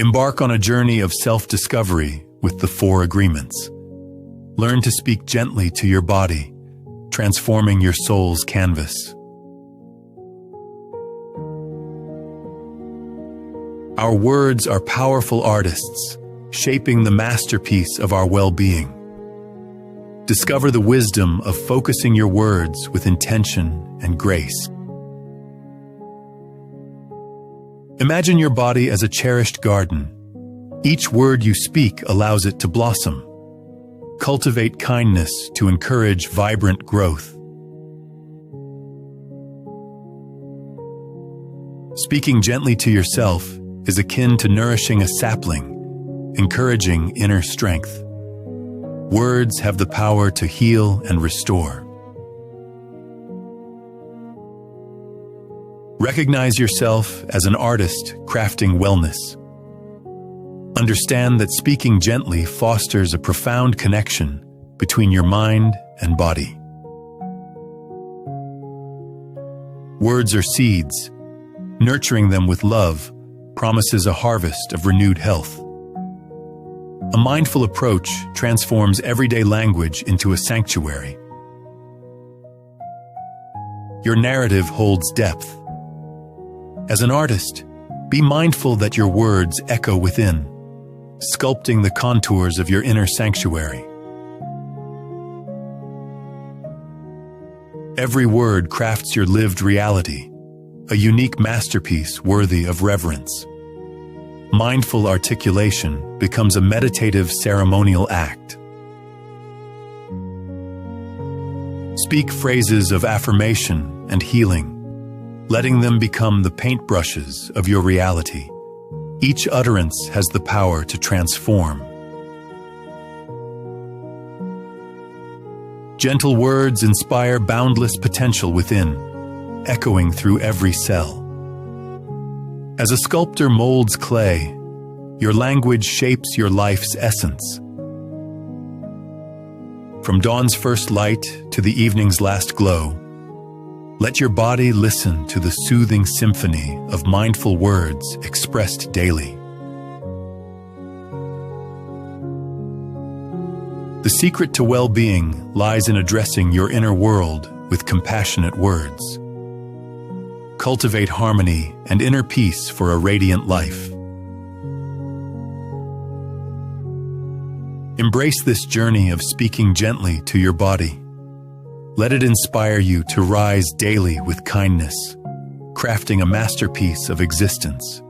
Embark on a journey of self-discovery with the 4 agreements. Learn to speak gently to your body, transforming your soul's canvas. Our words are powerful artists, shaping the masterpiece of our well-being. Discover the wisdom of focusing your words with intention and grace. Imagine your body as a cherished garden. Each word you speak allows it to blossom. Cultivate kindness to encourage vibrant growth. Speaking gently to yourself is akin to nourishing a sapling, encouraging inner strength. Words have the power to heal and restore. Recognize yourself as an artist crafting wellness. Understand that speaking gently fosters a profound connection between your mind and body. Words are seeds. Nurturing them with love promises a harvest of renewed health. A mindful approach transforms everyday language into a sanctuary. Your narrative holds depth. As an artist, be mindful that your words echo within, sculpting the contours of your inner sanctuary. Every word crafts your lived reality, a unique masterpiece worthy of reverence. Mindful articulation becomes a meditative ceremonial act. Speak phrases of affirmation and healing, letting them become the paintbrushes of your reality. Each utterance has the power to transform. Gentle words inspire boundless potential within, echoing through every cell. As a sculptor molds clay, your language shapes your life's essence. From dawn's first light to the evening's last glow, let your body listen to the soothing symphony of mindful words expressed daily. The secret to well-being lies in addressing your inner world with compassionate words. Cultivate harmony and inner peace for a radiant life. Embrace this journey of speaking gently to your body. Let it inspire you to rise daily with kindness, crafting a masterpiece of existence.